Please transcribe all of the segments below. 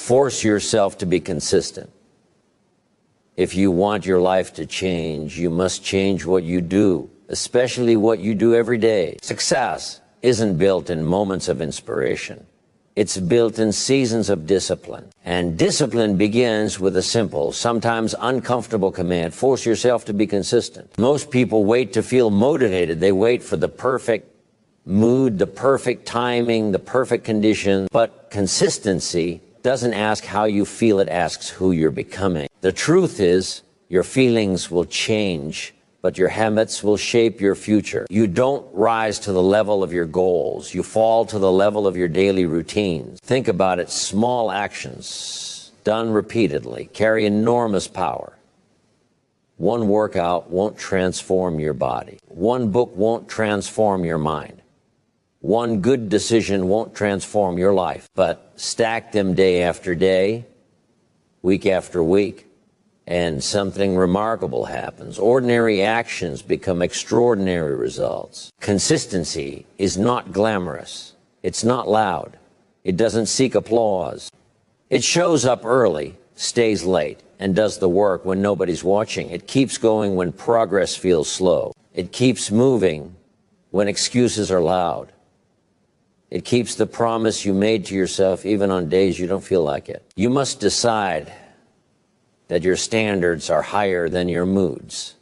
Force yourself to be consistent. If you want your life to change, you must change what you do, especially what you do every day. Success isn't built in moments of inspiration. It's built in seasons of discipline. And discipline begins with a simple, sometimes uncomfortable command: force yourself to be consistent. Most people wait to feel motivated. They wait for the perfect mood, the perfect timing, the perfect condition. But consistency doesn't ask how you feel, it asks who you're becoming. The truth is, your feelings will change, but your habits will shape your future. You don't rise to the level of your goals. You fall to the level of your daily routines. Think about it. Small actions done repeatedly carry enormous power. One workout won't transform your body. One book won't transform your mind. One good decision won't transform your life. But stack them day after day, week after week, and something remarkable happens. Ordinary actions become extraordinary results. Consistency is not glamorous. It's not loud. It doesn't seek applause. It shows up early, stays late, and does the work when nobody's watching. It keeps going when progress feels slow. It keeps moving when excuses are loud. It keeps the promise you made to yourself even on days you don't feel like it. You must decide that your standards are higher than your moods.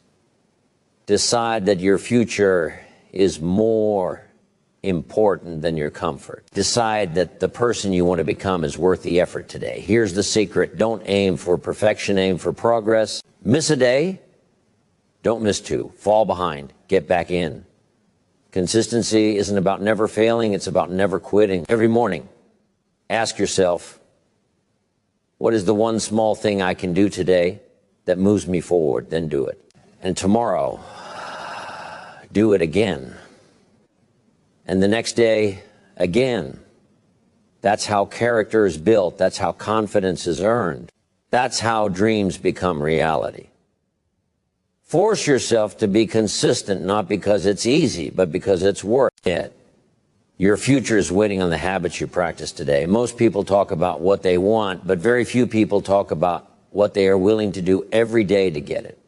Decide that your future is more important than your comfort. Decide that the person you want to become is worth the effort today. Here's the secret: don't aim for perfection, aim for progress. Miss a day, don't miss two. Fall behind, get back in. Consistency isn't about never failing, it's about never quitting. Every morning, ask yourself, what is the one small thing I can do today that moves me forward? Then do it. And tomorrow, do it again. And the next day, again. That's how character is built. That's how confidence is earned. That's how dreams become reality. Force yourself to be consistent, not because it's easy, but because it's worth it. Your future is waiting on the habits you practice today. Most people talk about what they want, but very few people talk about what they are willing to do every day to get it.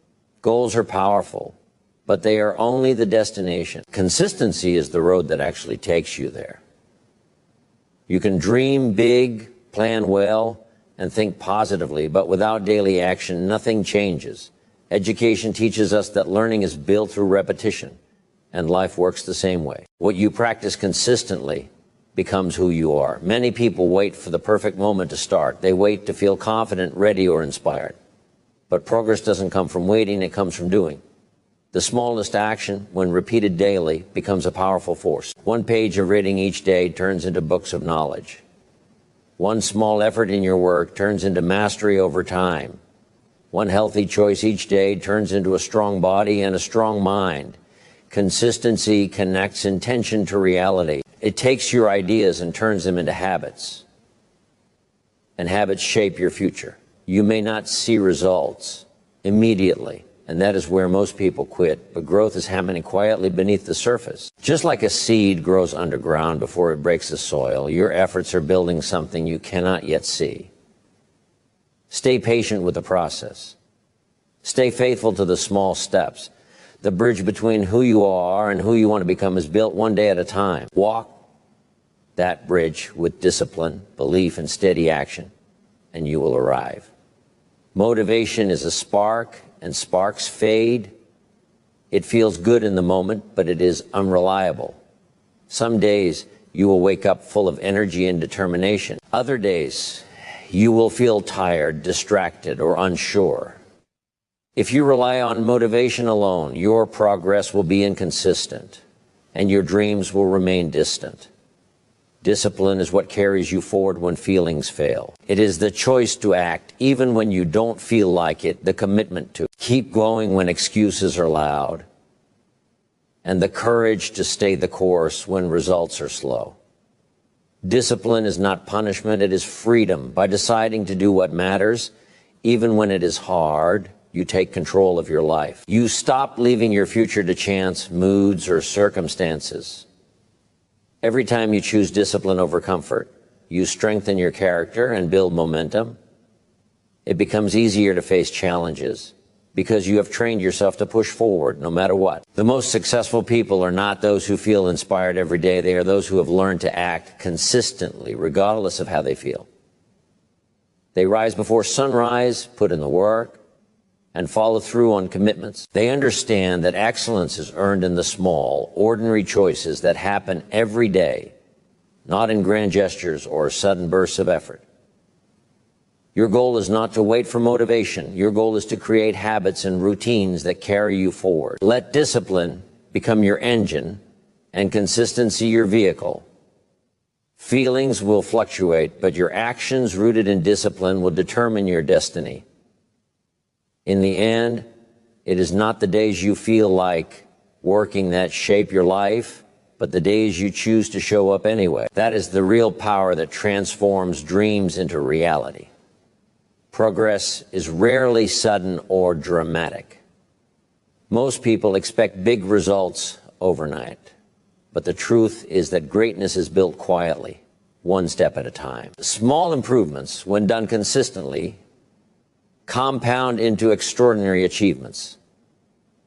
Goals are powerful, but they are only the destination. Consistency is the road that actually takes you there. You can dream big, plan well, and think positively, but without daily action, nothing changes. Education teaches us that learning is built through repetition, and life works the same way. What you practice consistently becomes who you are. Many people wait for the perfect moment to start. They wait to feel confident, ready, or inspired. But progress doesn't come from waiting, it comes from doing. The smallest action, when repeated daily, becomes a powerful force. One page of reading each day turns into books of knowledge. One small effort in your work turns into mastery over time. One healthy choice each day turns into a strong body and a strong mind. Consistency connects intention to reality. It takes your ideas and turns them into habits. And habits shape your future. You may not see results immediately, and that is where most people quit, but growth is happening quietly beneath the surface. Just like a seed grows underground before it breaks the soil, your efforts are building something you cannot yet see. Stay patient with the process. Stay faithful to the small steps. The bridge between who you are and who you want to become is built one day at a time. Walk that bridge with discipline, belief, and steady action, and you will arrive. Motivation is a spark, and sparks fade. It feels good in the moment, but it is unreliable. Some days you will wake up full of energy and determination. Other days you will feel tired, distracted, or unsure. If you rely on motivation alone, your progress will be inconsistent, and your dreams will remain distant. Discipline is what carries you forward when feelings fail. It is the choice to act even when you don't feel like it, the commitment to keep going when excuses are loud, and the courage to stay the course when results are slow. Discipline is not punishment, it is freedom. By deciding to do what matters, even when it is hard, you take control of your life. You stop leaving your future to chance, moods, or circumstances. Every time you choose discipline over comfort, you strengthen your character and build momentum. It becomes easier to face challenges because you have trained yourself to push forward no matter what. The most successful people are not those who feel inspired every day. They are those who have learned to act consistently, regardless of how they feel. They rise before sunrise, put in the work, and follow through on commitments. They understand that excellence is earned in the small, ordinary choices that happen every day, not in grand gestures or sudden bursts of effort. Your goal is not to wait for motivation. Your goal is to create habits and routines that carry you forward. Let discipline become your engine and consistency your vehicle. Feelings will fluctuate, but your actions rooted in discipline will determine your destiny. In the end, it is not the days you feel like working that shape your life, but the days you choose to show up anyway. That is the real power that transforms dreams into reality. Progress is rarely sudden or dramatic. Most people expect big results overnight, but the truth is that greatness is built quietly, one step at a time. Small improvements, when done consistently, compound into extraordinary achievements.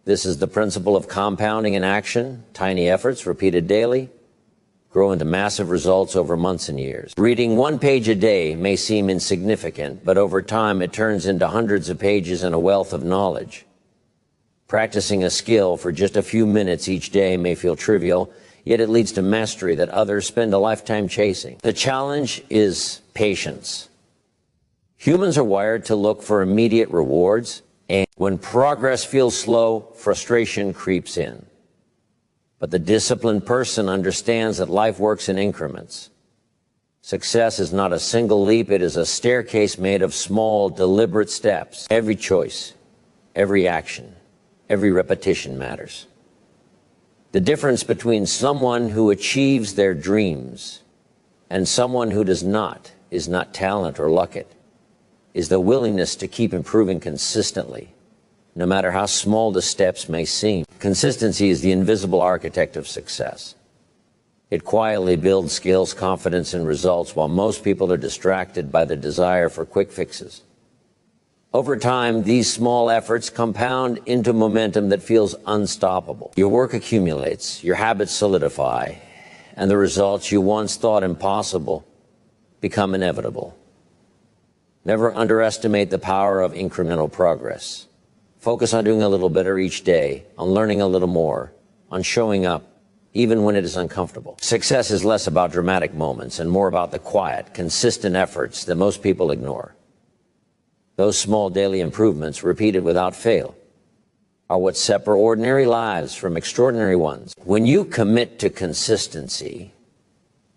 This is the principle of compounding in action. Tiny efforts, repeated daily, grow into massive results over months and years. Reading one page a day may seem insignificant, but over time it turns into hundreds of pages and a wealth of knowledge. Practicing a skill for just a few minutes each day may feel trivial, yet it leads to mastery that others spend a lifetime chasing. The challenge is patience. Humans are wired to look for immediate rewards, and when progress feels slow, frustration creeps in. But the disciplined person understands that life works in increments. Success is not a single leap, it is a staircase made of small, deliberate steps. Every choice, every action, every repetition matters. The difference between someone who achieves their dreams and someone who does not is not talent or luck, it is the willingness to keep improving consistently, no matter how small the steps may seem. Consistency is the invisible architect of success. It quietly builds skills, confidence, and results while most people are distracted by the desire for quick fixes. Over time, these small efforts compound into momentum that feels unstoppable. Your work accumulates, your habits solidify, and the results you once thought impossible become inevitable. Never underestimate the power of incremental progress. Focus on doing a little better each day, on learning a little more, on showing up, even when it is uncomfortable. Success is less about dramatic moments and more about the quiet, consistent efforts that most people ignore. Those small daily improvements, repeated without fail, are what separate ordinary lives from extraordinary ones. When you commit to consistency,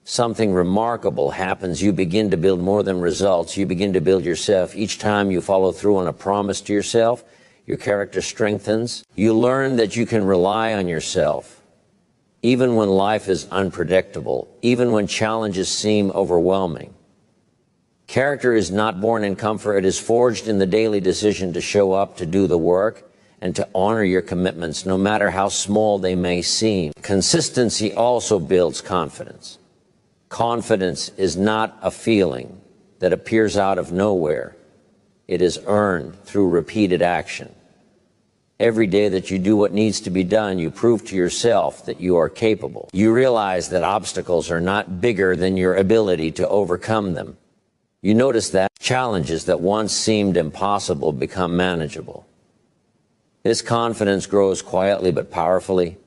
something remarkable happens. You begin to build more than results. You begin to build yourself. Each time you follow through on a promise to yourself, your character strengthens. You learn that you can rely on yourself, even when life is unpredictable, even when challenges seem overwhelming. Character is not born in comfort. It is forged in the daily decision to show up, to do the work, and to honor your commitments, no matter how small they may seem. Consistency also builds confidence. Confidence is not a feeling that appears out of nowhere. It is earned through repeated action. Every day that you do what needs to be done, you prove to yourself that you are capable. You realize that obstacles are not bigger than your ability to overcome them. You notice that challenges that once seemed impossible become manageable. This confidence grows quietly but powerfully,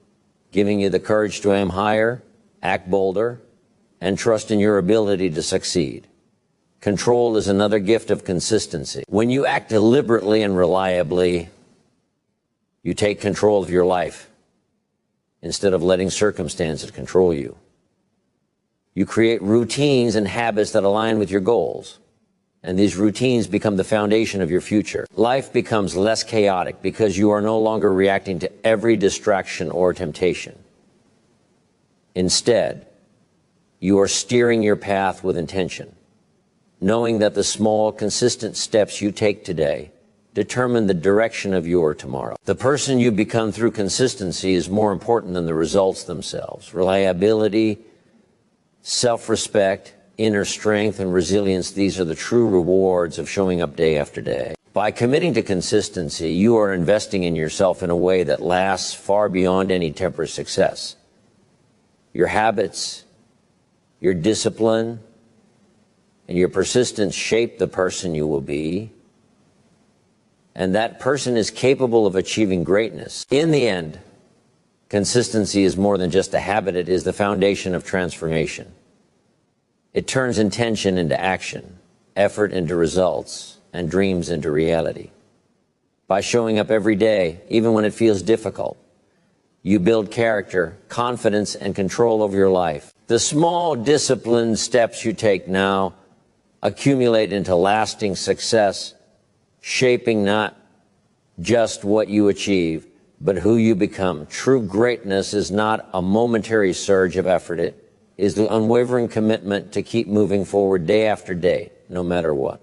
giving you the courage to aim higher, act bolder, and trust in your ability to succeed. Control is another gift of consistency. When you act deliberately and reliably, you take control of your life instead of letting circumstances control you. You create routines and habits that align with your goals, and these routines become the foundation of your future. Life becomes less chaotic because you are no longer reacting to every distraction or temptation. Instead, you are steering your path with intention, knowing that the small, consistent steps you take today determine the direction of your tomorrow. The person you become through consistency is more important than the results themselves. Reliability, self-respect, inner strength and resilience. These are the true rewards of showing up day after day. By committing to consistency, you are investing in yourself in a way that lasts far beyond any temporary success. Your habits, your discipline, and your persistence shape the person you will be, and that person is capable of achieving greatness. In the end, consistency is more than just a habit. It is the foundation of transformation. It turns intention into action, effort into results, and dreams into reality. By showing up every day, even when it feels difficult, you build character, confidence, and control over your life. The small, disciplined steps you take now accumulate into lasting success, shaping not just what you achieve, but who you become. True greatness is not a momentary surge of effort. It is the unwavering commitment to keep moving forward day after day, no matter what.